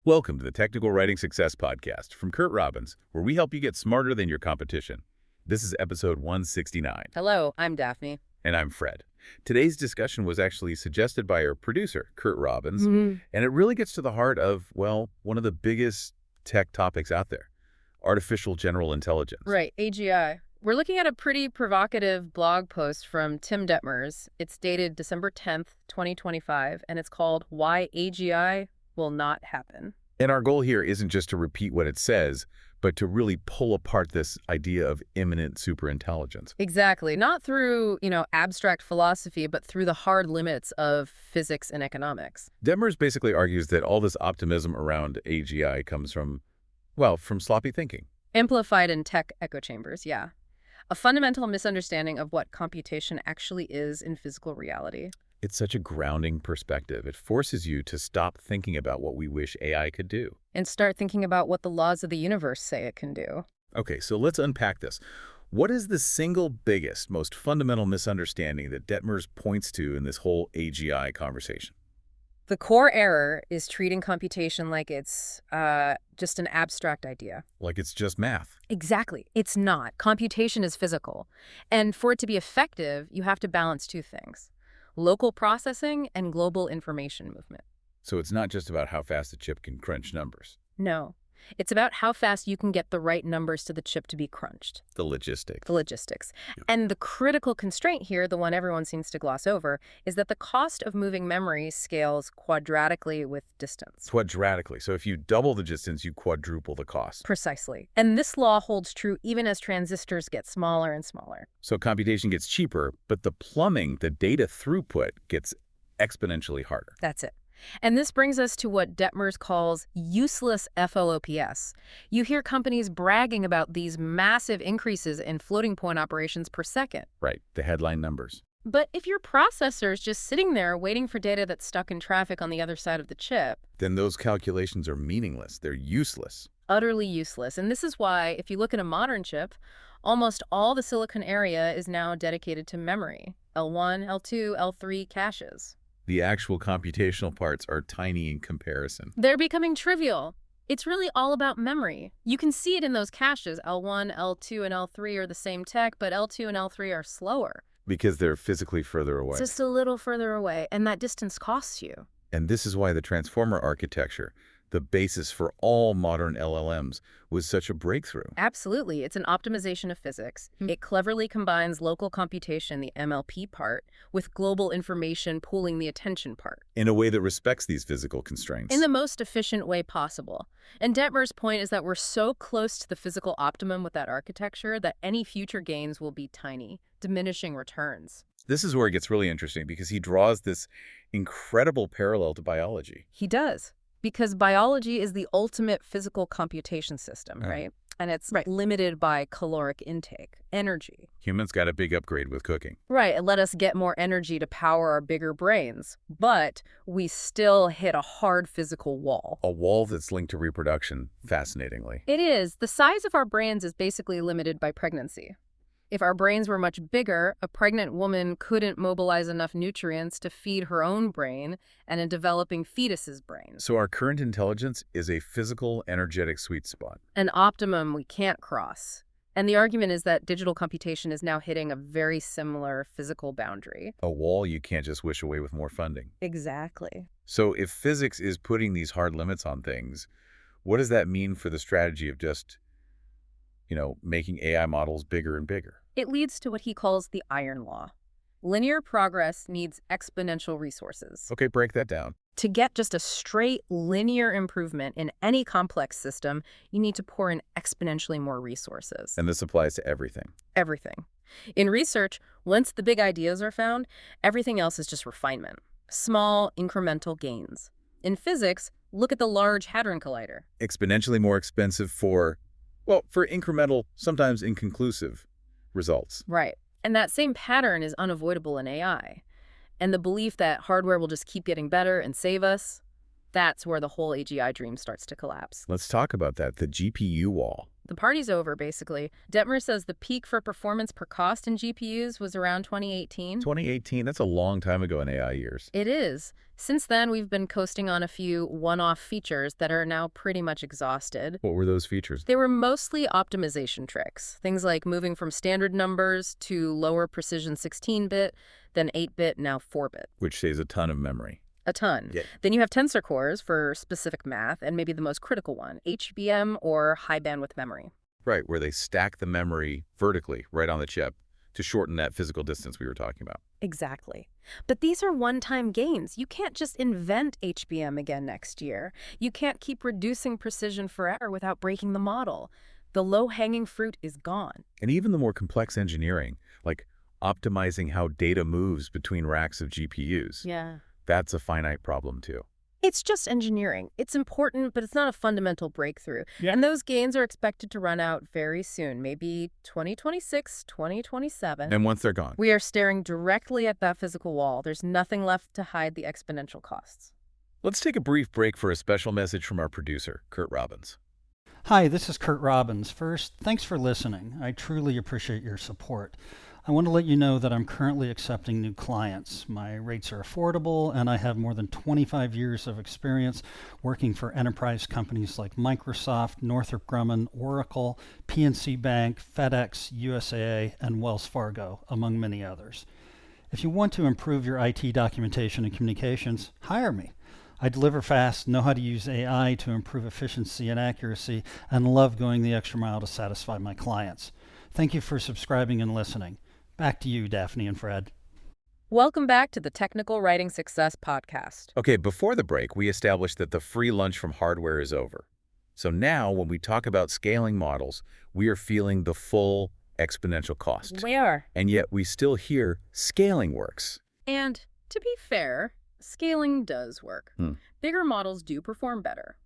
Welcome to the Technical Writing Success Podcast from Kurt Robbins, where we help you get smarter than your competition. This is episode 169. Hello, I'm Daphne. And I'm Fred. Today's discussion was actually suggested by our producer, Kurt Robbins, Mm-hmm. and it really gets to the heart of, well, one of the biggest tech topics out there, artificial general intelligence. Right, AGI. We're looking at a pretty provocative blog post from Tim Dettmers. It's dated December 10th, 2025, and it's called Why AGI Will Not Happen. And our goal here isn't just to repeat what it says, but to really pull apart this idea of imminent superintelligence. Exactly. Not through, abstract philosophy, but through the hard limits of physics and economics. Dettmers basically argues that all this optimism around AGI comes from, well, from sloppy thinking. Amplified in tech echo chambers, yeah. A fundamental misunderstanding of what computation actually is in physical reality. It's such a grounding perspective. It forces you to stop thinking about what we wish AI could do. And start thinking about what the laws of the universe say it can do. Okay, so let's unpack this. What is the single biggest, most fundamental misunderstanding that Dettmers points to in this whole AGI conversation? The core error is treating computation like it's just an abstract idea. Like it's just math. Exactly. It's not. Computation is physical. And for it to be effective, you have to balance two things: local processing and global information movement. So it's not just about how fast the chip can crunch numbers. No. It's about how fast you can get the right numbers to the chip to be crunched. The logistics. The logistics. Yeah. And the critical constraint here, the one everyone seems to gloss over, is that the cost of moving memory scales quadratically with distance. Quadratically. So if you double the distance, you quadruple the cost. Precisely. And this law holds true even as transistors get smaller and smaller. So computation gets cheaper, but the plumbing, the data throughput, gets exponentially harder. That's it. And this brings us to what Dettmers calls useless FOOPS. You hear companies bragging about these massive increases in floating point operations per second. Right, the headline numbers. But if your processor's just sitting there waiting for data that's stuck in traffic on the other side of the chip, Then those calculations are meaningless. They're useless. utterly useless. And this is why, if you look at a modern chip, almost all the silicon area is now dedicated to memory. L1, L2, L3 caches. The actual computational parts are tiny in comparison. They're becoming trivial. It's really all about memory. You can see it in those caches. L1, L2, and L3 are the same tech, but L2 and L3 are slower. Because they're physically further away. Just a little further away, and that distance costs you. And this is why the transformer architecture, the basis for all modern LLMs, was such a breakthrough. Absolutely. It's an optimization of physics. It cleverly combines local computation, the MLP part, with global information pooling the attention part. In a way that respects these physical constraints. In the most efficient way possible. And Dettmers' point is that we're so close to the physical optimum with that architecture that any future gains will be tiny, diminishing returns. This is where it gets really interesting because he draws this incredible parallel to biology. He does. Because biology is the ultimate physical computation system, right? And it's limited by caloric intake, energy. Humans got a big upgrade with cooking. Right, it let us get more energy to power our bigger brains. But we still hit a hard physical wall. A wall that's linked to reproduction, fascinatingly. It is. The size of our brains is basically limited by pregnancy. If our brains were much bigger, a pregnant woman couldn't mobilize enough nutrients to feed her own brain and a developing fetus's brain. So our current intelligence is a physical, energetic sweet spot. An optimum we can't cross. And the argument is that digital computation is now hitting a very similar physical boundary. A wall you can't just wish away with more funding. Exactly. So if physics is putting these hard limits on things, what does that mean for the strategy of just, making AI models bigger and bigger? It leads to what he calls the iron law. Linear progress needs exponential resources. Okay, break that down. To get just a straight linear improvement in any complex system, you need to pour in exponentially more resources. And this applies to everything. Everything. In research, once the big ideas are found, everything else is just refinement. Small, incremental gains. In physics, look at the Large Hadron Collider. Exponentially more expensive for incremental, sometimes inconclusive results. Right. And that same pattern is unavoidable in AI. And the belief that hardware will just keep getting better and save us, that's where the whole AGI dream starts to collapse. Let's talk about that, the GPU wall. The party's over, basically. Dettmer says the peak for performance per cost in GPUs was around 2018. 2018, that's a long time ago in AI years. It is. Since then, we've been coasting on a few one-off features that are now pretty much exhausted. What were those features? They were mostly optimization tricks. Things like moving from standard numbers to lower precision 16-bit, then 8-bit, now 4-bit. Which saves a ton of memory. A ton. Yeah. Then you have tensor cores for specific math, and maybe the most critical one, HBM or high bandwidth memory. Right, where they stack the memory vertically right on the chip to shorten that physical distance we were talking about. Exactly. But these are one-time gains. You can't just invent HBM again next year. You can't keep reducing precision forever without breaking the model. The low-hanging fruit is gone. And even the more complex engineering, like optimizing how data moves between racks of GPUs, Yeah. that's a finite problem too. It's just engineering. It's important, but it's not a fundamental breakthrough. Yeah. And those gains are expected to run out very soon, maybe 2026, 2027. And once they're gone. We are staring directly at that physical wall. There's nothing left to hide the exponential costs. Let's take a brief break for a special message from our producer, Kurt Robbins. Hi, this is Kurt Robbins. First, thanks for listening. I truly appreciate your support. I want to let you know that I'm currently accepting new clients. My rates are affordable, and I have more than 25 years of experience working for enterprise companies like Microsoft, Northrop Grumman, Oracle, PNC Bank, FedEx, USAA, and Wells Fargo, among many others. If you want to improve your IT documentation and communications, hire me. I deliver fast, know how to use AI to improve efficiency and accuracy, and love going the extra mile to satisfy my clients. Thank you for subscribing and listening. Back to you, Daphne and Fred. Welcome back to the Technical Writing Success Podcast. Okay, before the break, we established that the free lunch from hardware is over. So now, when we talk about scaling models, we are feeling the full exponential cost. We are. And yet we still hear scaling works. And to be fair, scaling does work. Bigger models do perform better.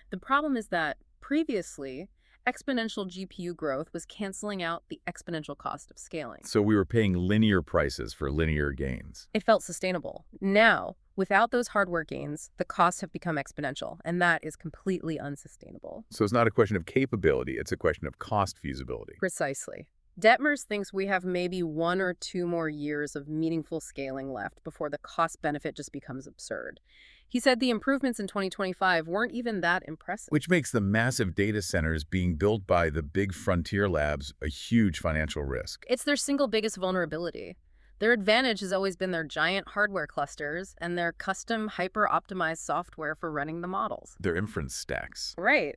The problem is that previously, exponential GPU growth was canceling out the exponential cost of scaling. So we were paying linear prices for linear gains. It felt sustainable. Now, without those hardware gains, the costs have become exponential, and that is completely unsustainable. So it's not a question of capability, it's a question of cost feasibility. Precisely. Dettmers thinks we have maybe 1 or 2 more years of meaningful scaling left before the cost benefit just becomes absurd. He said the improvements in 2025 weren't even that impressive. Which makes the massive data centers being built by the big frontier labs a huge financial risk. It's their single biggest vulnerability. Their advantage has always been their giant hardware clusters and their custom hyper-optimized software for running the models. Their inference stacks. Right.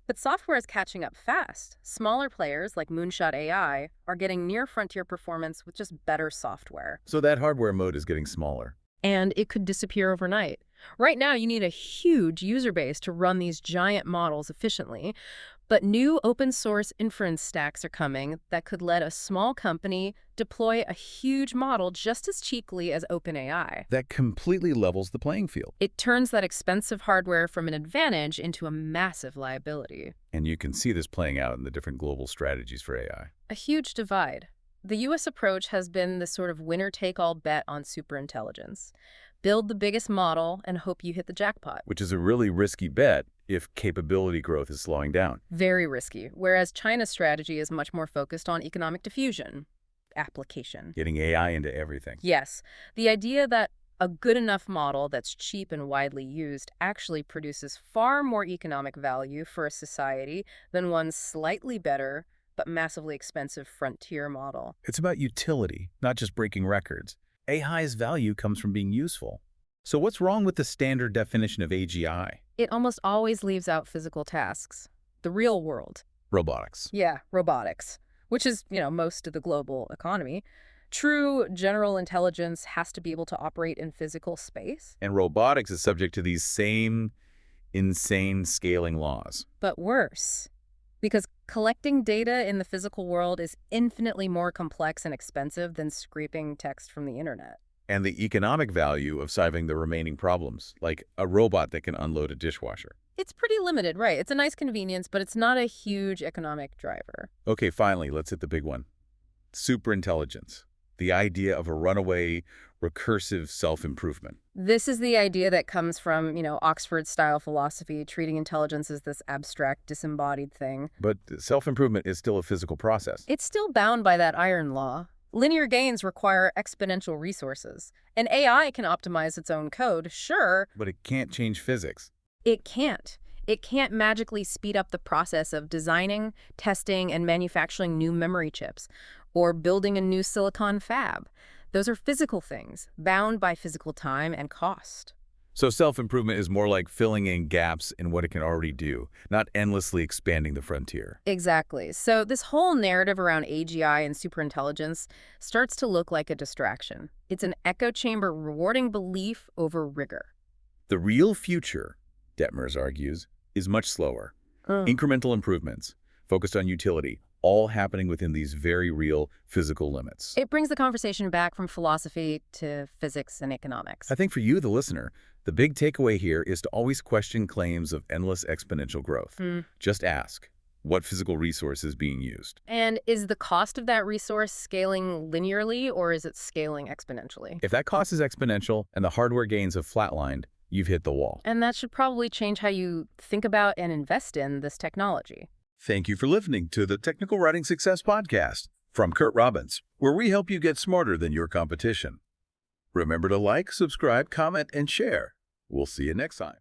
But software is catching up fast. Smaller players like Moonshot AI are getting near frontier performance with just better software. So that hardware mode is getting smaller. And it could disappear overnight. Right now, you need a huge user base to run these giant models efficiently, but new open source inference stacks are coming that could let a small company deploy a huge model just as cheaply as OpenAI. That completely levels the playing field. It turns that expensive hardware from an advantage into a massive liability. And you can see this playing out in the different global strategies for AI. A huge divide. The U.S. approach has been this sort of winner-take-all bet on superintelligence. Build the biggest model and hope you hit the jackpot. Which is a really risky bet if capability growth is slowing down. Very risky, whereas China's strategy is much more focused on economic diffusion, application. Getting AI into everything. Yes, the idea that a good enough model that's cheap and widely used actually produces far more economic value for a society than one slightly better but massively expensive frontier model. It's about utility, not just breaking records. AI's value comes from being useful. So what's wrong with the standard definition of AGI? It almost always leaves out physical tasks. The real world. Robotics. Yeah, robotics, which is, most of the global economy. True general intelligence has to be able to operate in physical space. And robotics is subject to these same insane scaling laws. But worse. Because collecting data in the physical world is infinitely more complex and expensive than scraping text from the internet. And the economic value of solving the remaining problems, like a robot that can unload a dishwasher. It's pretty limited, right? It's a nice convenience, but it's not a huge economic driver. Okay, finally, let's hit the big one. Superintelligence. the idea of a runaway, recursive self-improvement. This is the idea that comes from, Oxford-style philosophy, treating intelligence as this abstract, disembodied thing. But self-improvement is still a physical process. It's still bound by that iron law. Linear gains require exponential resources. An AI can optimize its own code, sure. But it can't change physics. It can't. It can't magically speed up the process of designing, testing, and manufacturing new memory chips, or building a new silicon fab. Those are physical things, bound by physical time and cost. So self-improvement is more like filling in gaps in what it can already do, not endlessly expanding the frontier. Exactly. So this whole narrative around AGI and superintelligence starts to look like a distraction. It's an echo chamber rewarding belief over rigor. The real future, Dettmers argues, is much slower. Incremental improvements, focused on utility, all happening within these very real physical limits. It brings the conversation back from philosophy to physics and economics. I think for you, the listener, the big takeaway here is to always question claims of endless exponential growth. Just ask, what physical resource is being used? And is the cost of that resource scaling linearly, or is it scaling exponentially? If that cost is exponential and the hardware gains have flatlined, you've hit the wall. And that should probably change how you think about and invest in this technology. Thank you for listening to the Technical Writing Success Podcast from Kurt Robbins, where we help you get smarter than your competition. Remember to like, subscribe, comment, and share. We'll see you next time.